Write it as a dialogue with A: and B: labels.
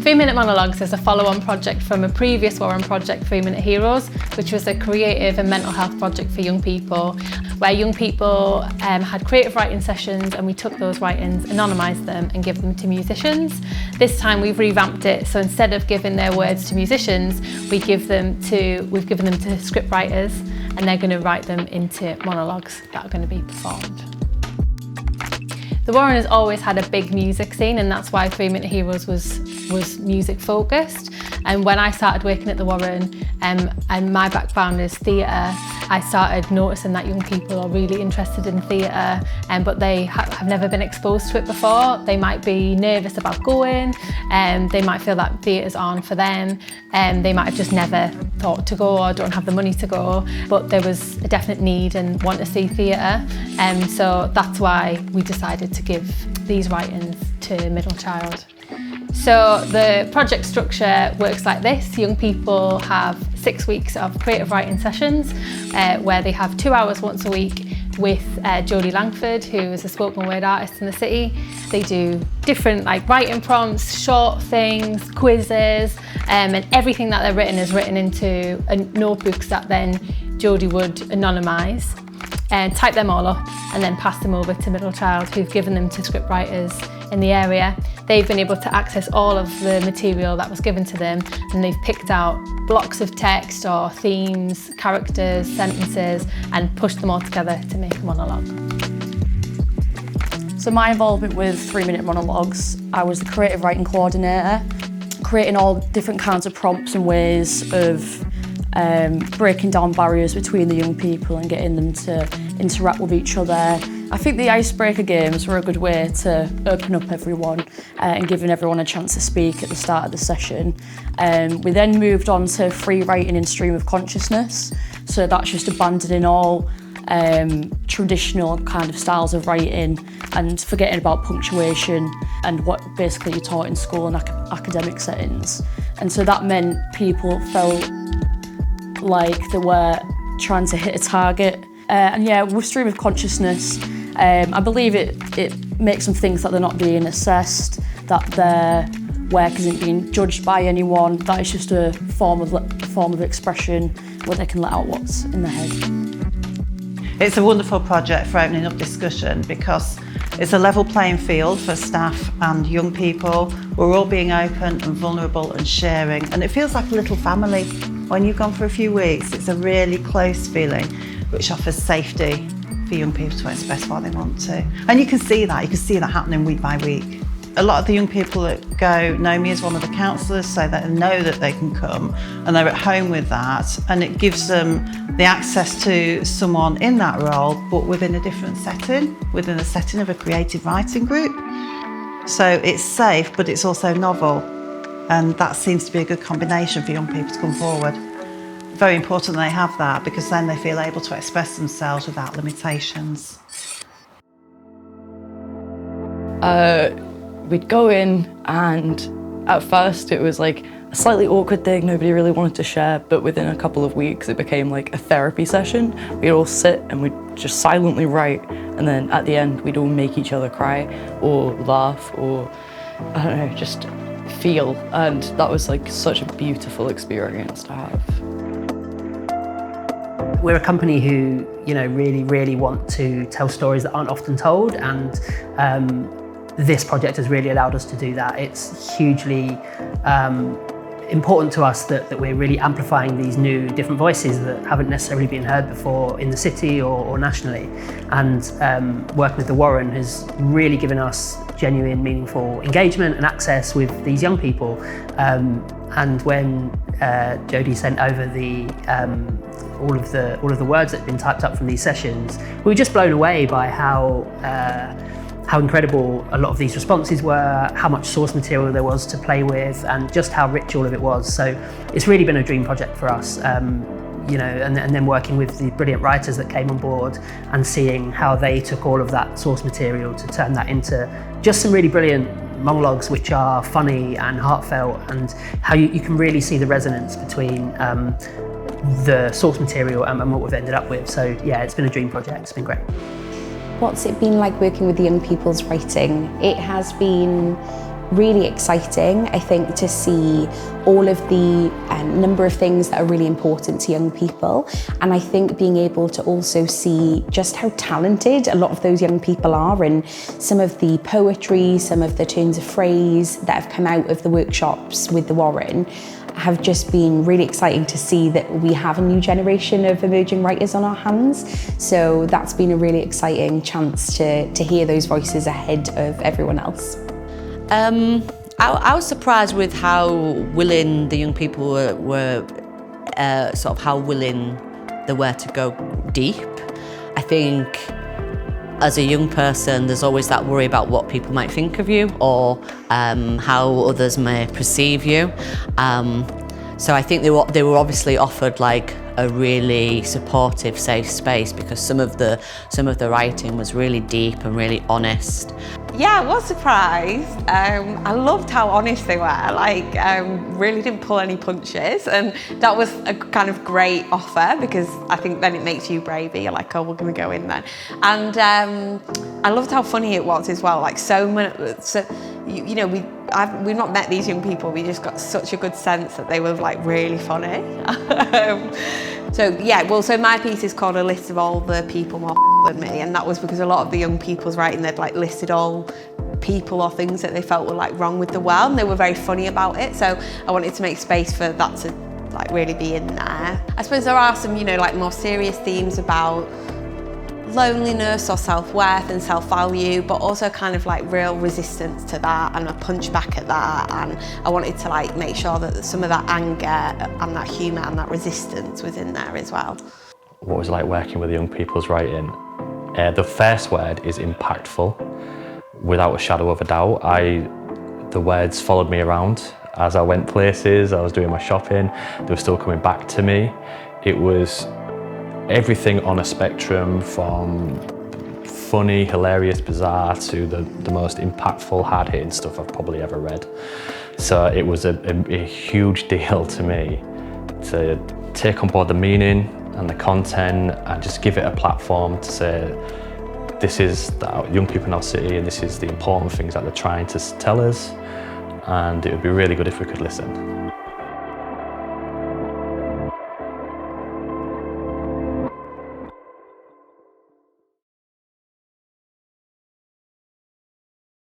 A: 3 Minute Monologues is a follow-on project from a previous Warren project, 3 Minute Heroes, which was a creative and mental health project for young people, where young people had creative writing sessions, and we took those writings, anonymised them and give them to musicians. This time we've revamped it, so instead of giving their words to musicians, we've given them to script writers, and they're going to write them into monologues that are going to be performed. The Warren has always had a big music scene, and that's why 3 Minute Heroes was music focused. And when I started working at the Warren, and my background is theatre, I started noticing that young people are really interested in theatre, but they have never been exposed to it before. They might be nervous about going, they might feel that theatres aren't for them, they might have just never thought to go or don't have the money to go, but there was a definite need and want to see theatre, so that's why we decided to give these writings to middle child. So the project structure works like this. Young people have 6 weeks of creative writing sessions where they have 2 hours once a week with Jodie Langford, who is a spoken word artist in the city. They do different writing prompts, short things, quizzes, and everything that they're written is written into notebooks that then Jodie would anonymise and type them all up and then pass them over to middle child, who've given them to script writers in the area. They've been able to access all of the material that was given to them, and they've picked out blocks of text or themes, characters, sentences, and pushed them all together to make a monologue.
B: So my involvement with 3 Minute Monologues, I was the creative writing coordinator, creating all different kinds of prompts and ways of breaking down barriers between the young people and getting them to interact with each other. I think the icebreaker games were a good way to open up everyone and giving everyone a chance to speak at the start of the session. We then moved on to free writing in stream of consciousness. So that's just abandoning all traditional kind of styles of writing and forgetting about punctuation and what basically you're taught in school and academic settings. And so that meant people felt like they were trying to hit a target. And yeah, with stream of consciousness, I believe it makes them think that they're not being assessed, that their work isn't being judged by anyone, that it's just a form of expression where they can let out what's in their head.
C: It's a wonderful project for opening up discussion because it's a level playing field for staff and young people. We're all being open and vulnerable and sharing, and it feels like a little family. When you've gone for a few weeks, it's a really close feeling, which offers safety for young people to express what they want to. And you can see that happening week by week. A lot of the young people that go know me as one of the counsellors, so they know that they can come and they're at home with that, and it gives them the access to someone in that role, but within a different setting, within the setting of a creative writing group. So it's safe, but it's also novel, and that seems to be a good combination for young people to come forward. Very important they have that, because then they feel able to express themselves without limitations.
B: We'd go in, and at first it was like a slightly awkward thing, nobody really wanted to share, but within a couple of weeks it became like a therapy session. We'd all sit and we'd just silently write, and then at the end we'd all make each other cry or laugh or, I don't know, just feel, and that was like such a beautiful experience to have.
D: We're a company who, really want to tell stories that aren't often told, and this project has really allowed us to do that. It's hugely important to us that we're really amplifying these new different voices that haven't necessarily been heard before in the city or nationally. And working with the Warren has really given us genuine, meaningful engagement and access with these young people. And when Jodie sent over all of the words that had been typed up from these sessions, we were just blown away by how incredible a lot of these responses were, how much source material there was to play with, and just how rich all of it was. So it's really been a dream project for us, and then working with the brilliant writers that came on board and seeing how they took all of that source material to turn that into just some really brilliant monologues which are funny and heartfelt, and how you can really see the resonance between the source material and what we've ended up with. So yeah, it's been a dream project, it's been great.
E: What's it been like working with the young people's writing? It has been really exciting, I think, to see all of the number of things that are really important to young people. And I think being able to also see just how talented a lot of those young people are, and some of the poetry, some of the turns of phrase that have come out of the workshops with the Warren have just been really exciting to see that we have a new generation of emerging writers on our hands. So that's been a really exciting chance to hear those voices ahead of everyone else.
F: I was surprised with how willing the young people were sort of how willing they were to go deep. I think as a young person, there's always that worry about what people might think of you, or how others may perceive you. So I think they were obviously offered like a really supportive, safe space, because some of the writing was really deep and really honest.
G: Yeah, I was surprised. I loved how honest they were, like really didn't pull any punches, and that was a kind of great offer, because I think then it makes you braver. You're like, oh, we're gonna go in then. And I loved how funny it was as well, like so you know, we've not met these young people, we just got such a good sense that they were like really funny. So yeah, well, so my piece is called A List of All the People More Than Me, and that was because a lot of the young people's writing, they'd like listed all people or things that they felt were like wrong with the world, and they were very funny about it. So I wanted to make space for that to like really be in there. I suppose there are some, you know, like more serious themes about loneliness or self-worth and self-value, but also kind of like real resistance to that and a punch back at that. And I wanted to like make sure that some of that anger and that humour and that resistance was in there as well.
H: What was it like working with young people's writing? The first word is impactful, without a shadow of a doubt. The words followed me around as I went places, I was doing my shopping, they were still coming back to me. It was everything on a spectrum, from funny, hilarious, bizarre to the most impactful, hard-hitting stuff I've probably ever read. So it was a huge deal to me to take on board the meaning and the content and just give it a platform to say, this is the young people in our city and this is the important things that they're trying to tell us, and it would be really good if we could listen.